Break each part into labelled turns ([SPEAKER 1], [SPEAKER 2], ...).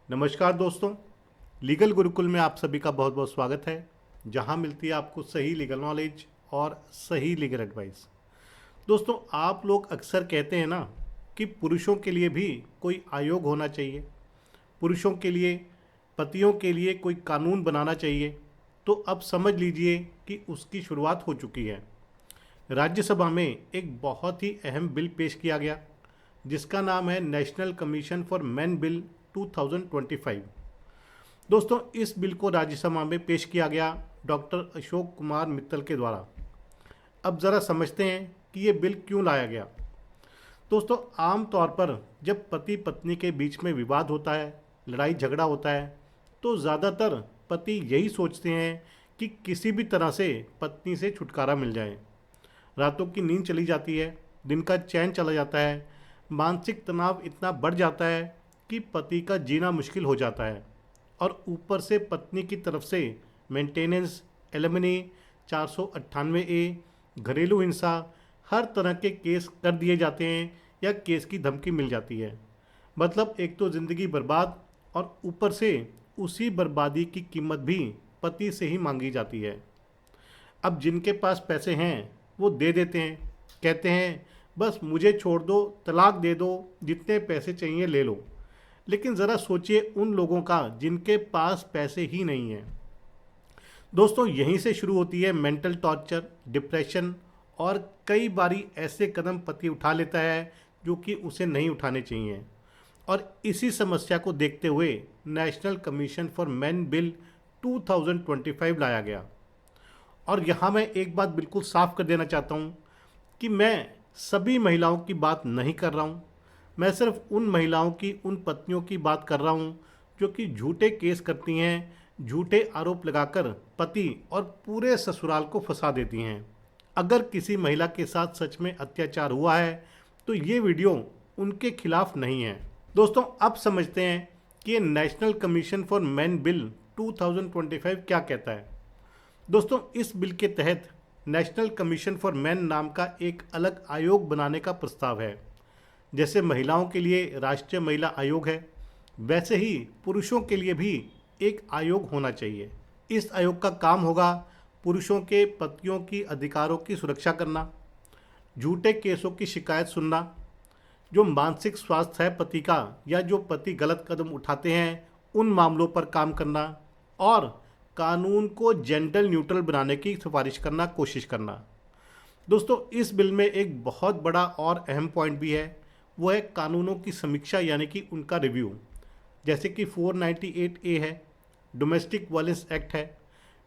[SPEAKER 1] नमस्कार दोस्तों, लीगल गुरुकुल में आप सभी का बहुत बहुत स्वागत है। जहां मिलती है आपको सही लीगल नॉलेज और सही लीगल एडवाइस। दोस्तों, आप लोग अक्सर कहते हैं ना कि पुरुषों के लिए भी कोई आयोग होना चाहिए, पुरुषों के लिए, पतियों के लिए कोई कानून बनाना चाहिए। तो अब समझ लीजिए कि उसकी शुरुआत हो चुकी है। राज्यसभा में एक बहुत ही अहम बिल पेश किया गया जिसका नाम है national commission for main bill 2025। दोस्तों, इस बिल को राज्यसभा में पेश किया गया डॉक्टर अशोक कुमार मित्तल के द्वारा। अब ज़रा समझते हैं कि ये बिल क्यों लाया गया। दोस्तों, आम तौर पर जब पति पत्नी के बीच में विवाद होता है, लड़ाई झगड़ा होता है, तो ज़्यादातर पति यही सोचते हैं कि किसी भी तरह से पत्नी से छुटकारा मिल जाए। रातों की नींद चली जाती है, दिन का चैन चला जाता है, मानसिक तनाव इतना बढ़ जाता है कि पति का जीना मुश्किल हो जाता है। और ऊपर से पत्नी की तरफ से मेंटेनेंस, एलिमनी, 498A, घरेलू हिंसा, हर तरह के केस कर दिए जाते हैं या केस की धमकी मिल जाती है। मतलब एक तो ज़िंदगी बर्बाद और ऊपर से उसी बर्बादी की कीमत भी पति से ही मांगी जाती है। अब जिनके पास पैसे हैं वो दे देते हैं, कहते हैं बस मुझे छोड़ दो, तलाक दे दो, जितने पैसे चाहिए ले लो। लेकिन ज़रा सोचिए उन लोगों का जिनके पास पैसे ही नहीं हैं। दोस्तों, यहीं से शुरू होती है मेंटल टॉर्चर, डिप्रेशन, और कई बारी ऐसे कदम पति उठा लेता है जो कि उसे नहीं उठाने चाहिए। और इसी समस्या को देखते हुए national commission for main bill 2025 लाया गया। और यहाँ मैं एक बात बिल्कुल साफ कर देना चाहता हूँ कि मैं सभी महिलाओं की बात नहीं कर रहा हूँ। मैं सिर्फ उन महिलाओं की, उन पत्नियों की बात कर रहा हूँ जो कि झूठे केस करती हैं, झूठे आरोप लगाकर पति और पूरे ससुराल को फंसा देती हैं। अगर किसी महिला के साथ सच में अत्याचार हुआ है तो ये वीडियो उनके खिलाफ नहीं है। दोस्तों, अब समझते हैं कि ये national commission for main bill 2025 क्या कहता है। दोस्तों, इस बिल के तहत नेशनल कमीशन फॉर मेन नाम का एक अलग आयोग बनाने का प्रस्ताव है। जैसे महिलाओं के लिए राष्ट्रीय महिला आयोग है, वैसे ही पुरुषों के लिए भी एक आयोग होना चाहिए। इस आयोग का काम होगा पुरुषों के पतियों की अधिकारों की सुरक्षा करना, झूठे केसों की शिकायत सुनना, जो मानसिक स्वास्थ्य है पति का या जो पति गलत कदम उठाते हैं उन मामलों पर काम करना, और कानून को जेंडर न्यूट्रल बनाने की सिफारिश करना, कोशिश करना। दोस्तों, इस बिल में एक बहुत बड़ा और अहम पॉइंट भी है, वो है कानूनों की समीक्षा यानी कि उनका रिव्यू। जैसे कि 498A है, डोमेस्टिक वायलेंस एक्ट है,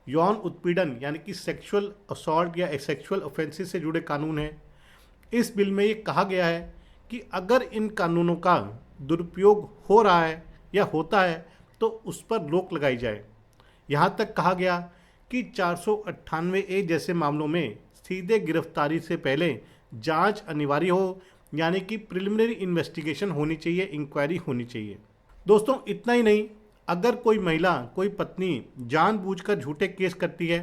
[SPEAKER 1] यौन उत्पीड़न यानी कि सेक्सुअल असॉल्ट या सेक्सुअल ऑफेंसेस से जुड़े कानून हैं। इस बिल में ये कहा गया है कि अगर इन कानूनों का दुरुपयोग हो रहा है या होता है तो उस पर रोक लगाई जाए। यहाँ तक कहा गया कि 498A जैसे मामलों में सीधे गिरफ्तारी से पहले जांच अनिवार्य हो, यानी कि प्रिलिमिनरी इन्वेस्टिगेशन होनी चाहिए, इंक्वायरी होनी चाहिए। दोस्तों, इतना ही नहीं, अगर कोई महिला, कोई पत्नी जानबूझकर झूठे केस करती है,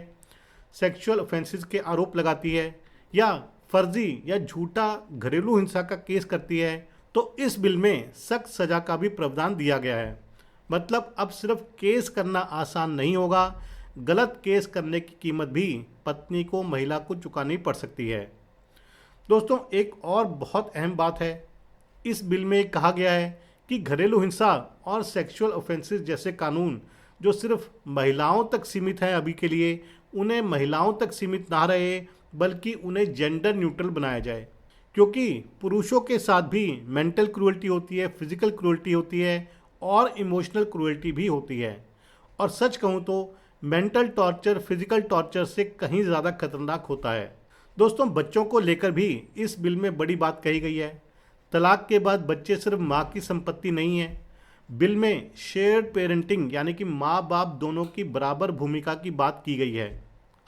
[SPEAKER 1] सेक्सुअल ऑफेंसेस के आरोप लगाती है या फर्जी या झूठा घरेलू हिंसा का केस करती है तो इस बिल में सख्त सजा का भी प्रावधान दिया गया है। मतलब अब सिर्फ केस करना आसान नहीं होगा, गलत केस करने की कीमत भी पत्नी को, महिला को चुकानी पड़ सकती है। दोस्तों, एक और बहुत अहम बात है, इस बिल में कहा गया है कि घरेलू हिंसा और सेक्सुअल ऑफेंसेस जैसे कानून जो सिर्फ महिलाओं तक सीमित हैं अभी के लिए, उन्हें महिलाओं तक सीमित ना रहे बल्कि उन्हें जेंडर न्यूट्रल बनाया जाए। क्योंकि पुरुषों के साथ भी मेंटल क्रूएल्टी होती है, फिजिकल क्रूएल्टी होती है और इमोशनल क्रूएल्टी भी होती है। और सच कहूँ तो मेंटल टॉर्चर फिजिकल टॉर्चर से कहीं ज़्यादा खतरनाक होता है। दोस्तों, बच्चों को लेकर भी इस बिल में बड़ी बात कही गई है। तलाक के बाद बच्चे सिर्फ माँ की संपत्ति नहीं है। बिल में शेयर्ड पेरेंटिंग यानी कि माँ बाप दोनों की बराबर भूमिका की बात की गई है।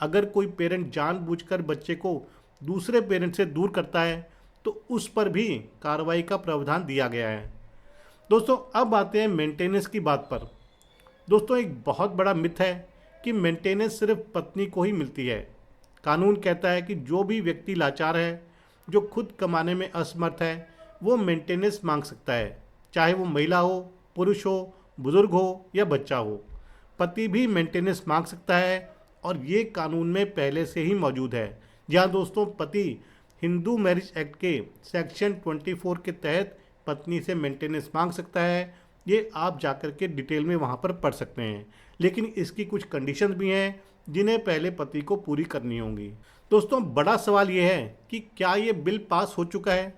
[SPEAKER 1] अगर कोई पेरेंट जानबूझकर बच्चे को दूसरे पेरेंट से दूर करता है तो उस पर भी कार्रवाई का प्रावधान दिया गया है। दोस्तों, अब आते हैं मेंटेनेंस की बात पर। दोस्तों, एक बहुत बड़ा मिथ है कि मेंटेनेंस सिर्फ पत्नी को ही मिलती है। कानून कहता है कि जो भी व्यक्ति लाचार है, जो खुद कमाने में असमर्थ है, वो मेंटेनेंस मांग सकता है, चाहे वो महिला हो, पुरुष हो, बुजुर्ग हो या बच्चा हो, पति भी मेंटेनेंस मांग सकता है और ये कानून में पहले से ही मौजूद है। जहाँ दोस्तों पति हिंदू मैरिज एक्ट के सेक्शन 24 के तहत पत्नी से मेंटेनेंस मांग सकता है। ये आप जाकर के डिटेल में वहाँ पर पढ़ सकते हैं, लेकिन इसकी कुछ कंडीशंस भी हैं जिन्हें पहले पति को पूरी करनी होंगी। दोस्तों बड़ा सवाल ये है कि क्या ये बिल पास हो चुका है?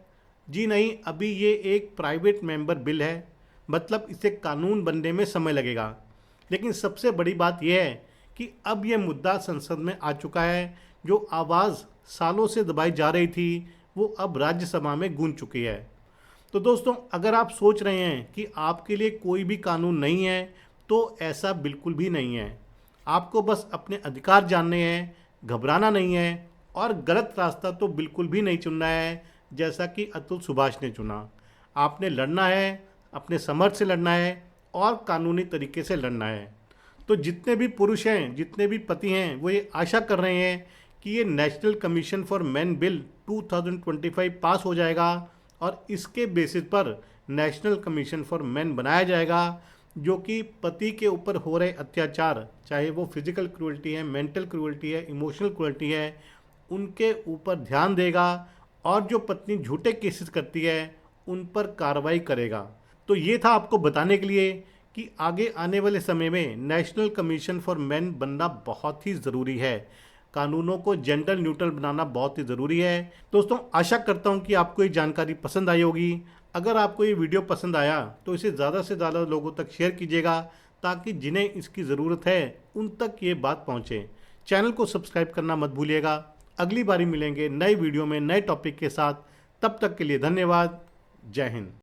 [SPEAKER 1] जी नहीं, अभी ये एक प्राइवेट मेंबर बिल है, मतलब इसे कानून बनने में समय लगेगा। लेकिन सबसे बड़ी बात यह है कि अब यह मुद्दा संसद में आ चुका है। जो आवाज़ सालों से दबाई जा रही थी वो अब राज्यसभा में गूंज चुकी है। तो दोस्तों अगर आप सोच रहे हैं कि आपके लिए कोई भी कानून नहीं है, तो ऐसा बिल्कुल भी नहीं है। आपको बस अपने अधिकार जानने हैं, घबराना नहीं है और गलत रास्ता तो बिल्कुल भी नहीं चुनना है जैसा कि अतुल सुभाष ने चुना। आपने लड़ना है, अपने समर्थ से लड़ना है और कानूनी तरीके से लड़ना है। तो जितने भी पुरुष हैं, जितने भी पति हैं, वो ये आशा कर रहे हैं कि ये national commission for main bill 2025 पास हो जाएगा और इसके बेसिस पर नेशनल कमीशन फॉर मेन बनाया जाएगा, जो कि पति के ऊपर हो रहे अत्याचार, चाहे वो फिजिकल क्रूअल्टी है, मेंटल क्रूअल्टी है, इमोशनल क्रूअल्टी है, उनके ऊपर ध्यान देगा और जो पत्नी झूठे केसेस करती है उन पर कार्रवाई करेगा। तो ये था आपको बताने के लिए कि आगे आने वाले समय में नेशनल कमीशन फॉर मेन बनना बहुत ही ज़रूरी है। कानूनों को जेंडर न्यूट्रल बनाना बहुत ही ज़रूरी है। दोस्तों आशा करता हूँ कि आपको ये जानकारी पसंद आई होगी। अगर आपको ये वीडियो पसंद आया तो इसे ज़्यादा से ज़्यादा लोगों तक शेयर कीजिएगा, ताकि जिन्हें इसकी ज़रूरत है उन तक ये बात पहुँचे। चैनल को सब्सक्राइब करना मत भूलिएगा। अगली बारी मिलेंगे नए वीडियो में नए टॉपिक के साथ। तब तक के लिए धन्यवाद। जय हिंद।